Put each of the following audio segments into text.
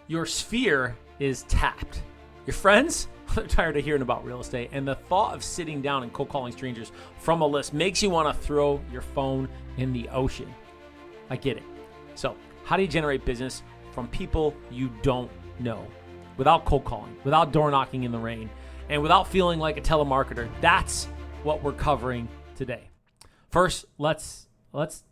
Your sphere is tapped. Your friends, they're tired of hearing about real estate, and the thought of sitting down and cold calling strangers from a list makes you want to throw your phone in the ocean. I get it. So, how do you generate business from people you don't know without cold calling, without door knocking in the rain, and without feeling like a telemarketer? That's what we're covering today. First, let's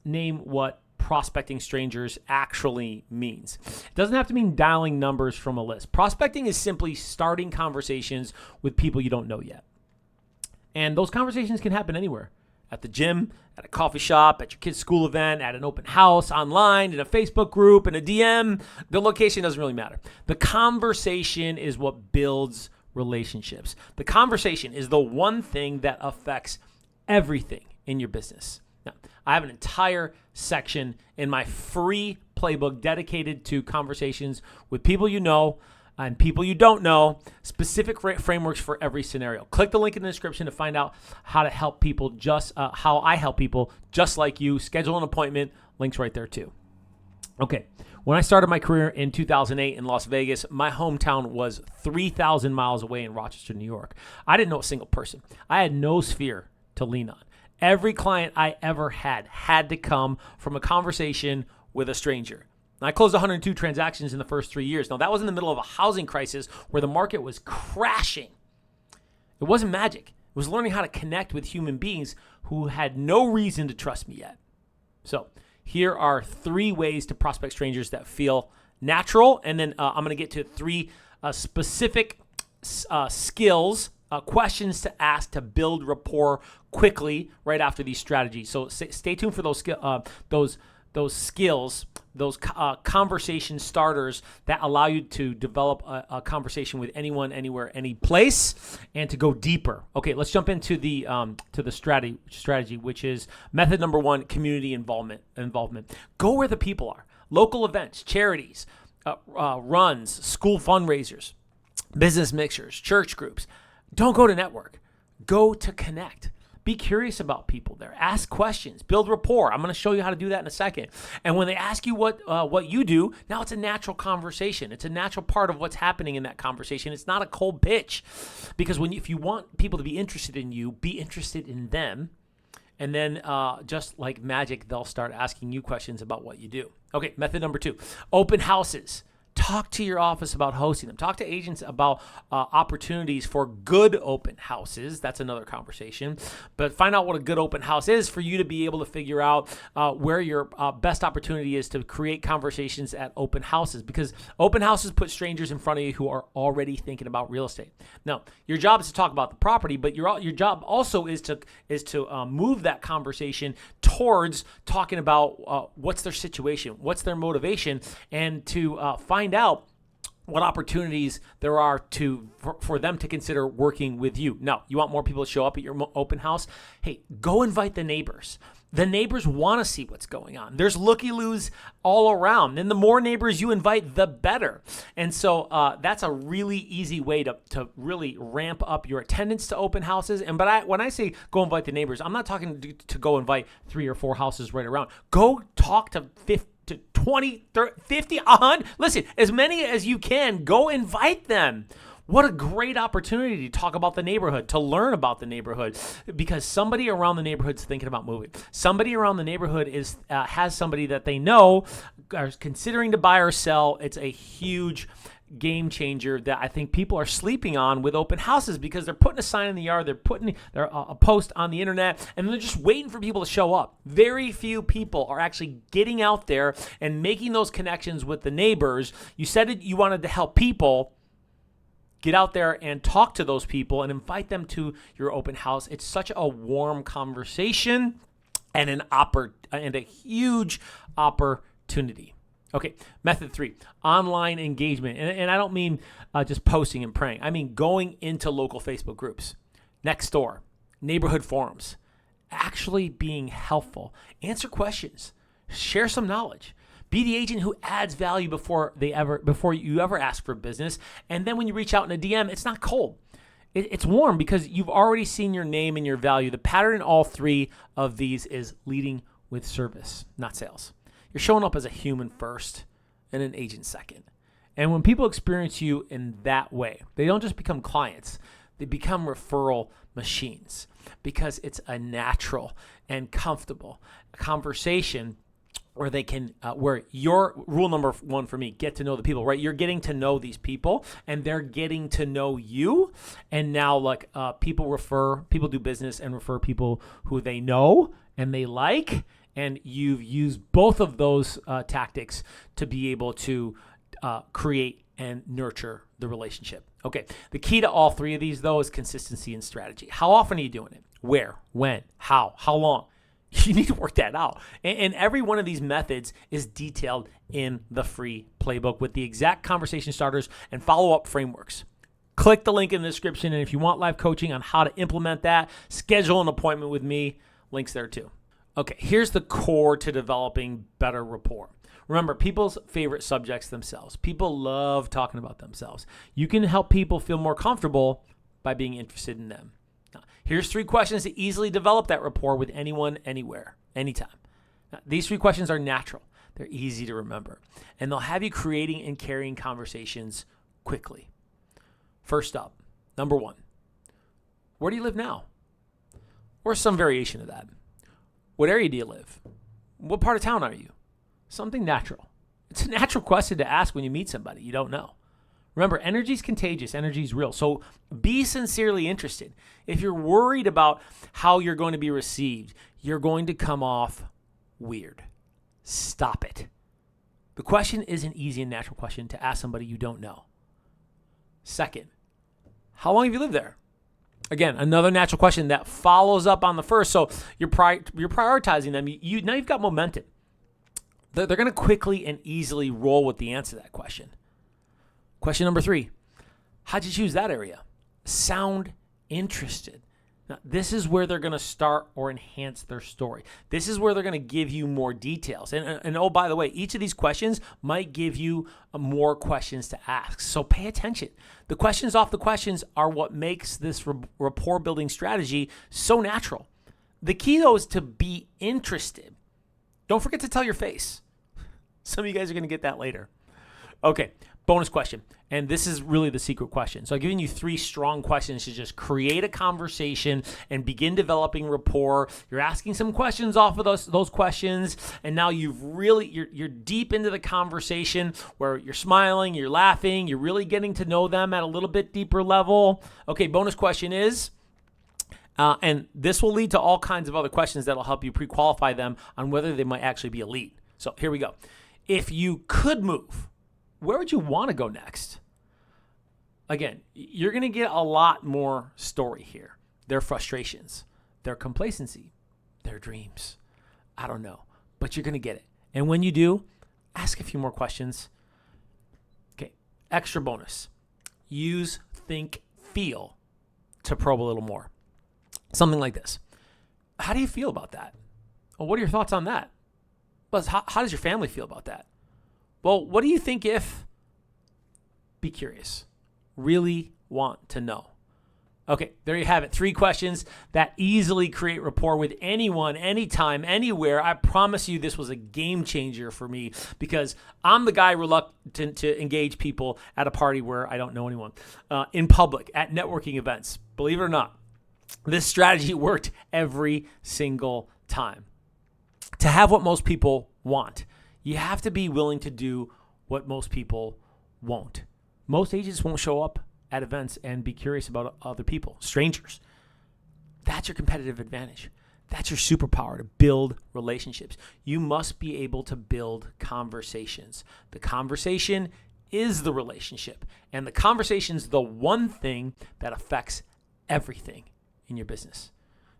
name what prospecting strangers actually means. It doesn't have to mean dialing numbers from a list. Prospecting is simply starting conversations with people you don't know yet. And those conversations can happen anywhere. At the gym, at a coffee shop, at your kid's school event, at an open house, online, in a Facebook group, in a DM. The location doesn't really matter. The conversation is what builds relationships. The conversation is the one thing that affects everything in your business. Now, I have an entire section in my free playbook dedicated to conversations with people you know and people you don't know, specific frameworks for every scenario. Click the link in the description to find out how to help people how I help people just like you. Schedule an appointment. Links right there too. Okay. When I started my career in 2008 in Las Vegas, my hometown was 3,000 miles away in Rochester, New York. I didn't know a single person. I had no sphere to lean on. Every client I ever had to come from a conversation with a stranger. And I closed 102 transactions in the first 3 years. Now, that was in the middle of a housing crisis where the market was crashing. It wasn't magic. It was learning how to connect with human beings who had no reason to trust me yet. So here are 3 ways to prospect strangers that feel natural. And then I'm going to get to 3 specific skills, questions to ask to build rapport quickly right after these strategies. So stay tuned for those skills, those conversation starters that allow you to develop a conversation with anyone, anywhere, any place, and to go deeper. Okay, let's jump into the strategy, which is method number 1: community involvement. Go where the people are. Local events, charities, runs, school fundraisers, business mixers, church groups. Don't go to network. Go to connect. Be curious about people there. Ask questions. Build rapport. I'm going to show you how to do that in a second. And when they ask you what you do, now it's a natural conversation. It's a natural part of what's happening in that conversation. It's not a cold pitch. Because if you want people to be interested in you, be interested in them. And then just like magic, they'll start asking you questions about what you do. Okay, method number 2, open houses. Talk to your office about hosting them. Talk to agents about opportunities for good open houses. That's another conversation. But find out what a good open house is for you to be able to figure out where your best opportunity is to create conversations at open houses, because open houses put strangers in front of you who are already thinking about real estate. Now, your job is to talk about the property, but your job also is to move that conversation towards talking about what's their situation, what's their motivation, and to find out what opportunities there are for them to consider working with you. Now, you want more people to show up at your open house? Hey, go invite the neighbors. The neighbors want to see what's going on. There's looky-loos all around. And the more neighbors you invite, the better. And so that's a really easy way to really ramp up your attendance to open houses. But when I say go invite the neighbors, I'm not talking to go invite 3 or 4 houses right around. Go talk to 20, 30, 50, 100. Listen, as many as you can, go invite them. What a great opportunity to talk about the neighborhood, to learn about the neighborhood, because somebody around the neighborhood is thinking about moving. Somebody around the neighborhood has somebody that they know are considering to buy or sell. It's a huge game changer that I think people are sleeping on with open houses, because they're putting a sign in the yard, they're putting a post on the internet, and they're just waiting for people to show up. Very few people are actually getting out there and making those connections with the neighbors. You said you wanted to help people. Get out there and talk to those people and invite them to your open house. It's such a warm conversation and a huge opportunity. Okay, method 3, online engagement. And I don't mean just posting and praying. I mean going into local Facebook groups, next door, neighborhood forums, actually being helpful. Answer questions. Share some knowledge. Be the agent who adds value before you ever ask for business. And then when you reach out in a DM, it's not cold. It's warm because you've already seen your name and your value. The pattern in all 3 of these is leading with service, not sales. You're showing up as a human first and an agent second. And when people experience you in that way, they don't just become clients, they become referral machines because it's a natural and comfortable conversation where they can, where your rule number one for me, get to know the people, right? You're getting to know these people and they're getting to know you. And now people do business and refer people who they know and they like. And you've used both of those tactics to be able to create and nurture the relationship. Okay. The key to all three of these though is consistency and strategy. How often are you doing it? Where, when, how long? You need to work that out. And every one of these methods is detailed in the free playbook with the exact conversation starters and follow-up frameworks. Click the link in the description. And if you want live coaching on how to implement that, schedule an appointment with me. Links there too. Okay, here's the core to developing better rapport. Remember, people's favorite subjects themselves. People love talking about themselves. You can help people feel more comfortable by being interested in them. Now, here's 3 questions to easily develop that rapport with anyone, anywhere, anytime. Now, these 3 questions are natural. They're easy to remember. And they'll have you creating and carrying conversations quickly. First up, number 1, where do you live now? Or some variation of that. What area do you live? What part of town are you? Something natural. It's a natural question to ask when you meet somebody you don't know. Remember, energy is contagious. Energy is real. So be sincerely interested. If you're worried about how you're going to be received, you're going to come off weird. Stop it. The question is an easy and natural question to ask somebody you don't know. Second, how long have you lived there? Again, another natural question that follows up on the first. So you're prioritizing them. Now you've got momentum. They're going to quickly and easily roll with the answer to that question. Question number 3, how'd you choose that area? Sound interested. Now, this is where they're going to start or enhance their story. This is where they're going to give you more details. And oh, by the way, each of these questions might give you more questions to ask. So pay attention. The questions off the questions are what makes this rapport building strategy so natural. The key, though, is to be interested. Don't forget to tell your face. Some of you guys are going to get that later. Okay, bonus question. And this is really the secret question. So I've given you 3 strong questions to just create a conversation and begin developing rapport. You're asking some questions off of those questions. And now you're deep into the conversation where you're smiling, you're laughing, you're really getting to know them at a little bit deeper level. Okay, bonus question is, and this will lead to all kinds of other questions that'll help you pre-qualify them on whether they might actually be a lead. So here we go. If you could move, where would you want to go next? Again, you're going to get a lot more story here. Their frustrations, their complacency, their dreams. I don't know, but you're going to get it. And when you do, ask a few more questions. Okay, extra bonus. Use, think, feel to probe a little more. Something like this. How do you feel about that? Well, what are your thoughts on that? Well, how does your family feel about that? Well, what do you think if? Be curious. Really want to know. Okay, there you have it. 3 questions that easily create rapport with anyone, anytime, anywhere. I promise you this was a game changer for me because I'm the guy reluctant to engage people at a party where I don't know anyone, in public, at networking events. Believe it or not, this strategy worked every single time. To have what most people want, you have to be willing to do what most people won't. Most agents won't show up at events and be curious about other people, strangers. That's your competitive advantage. That's your superpower to build relationships. You must be able to build conversations. The conversation is the relationship, and the conversation is the one thing that affects everything in your business.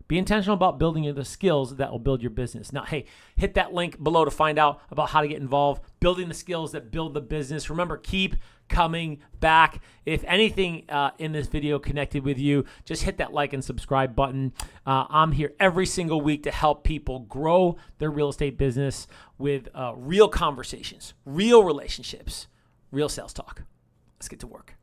Be intentional about building the skills that will build your business. Now, hey, hit that link below to find out about how to get involved, building the skills that build the business. Remember, keep coming back. If anything in this video connected with you, just hit that like and subscribe button. I'm here every single week to help people grow their real estate business with real conversations, real relationships, real sales talk. Let's get to work.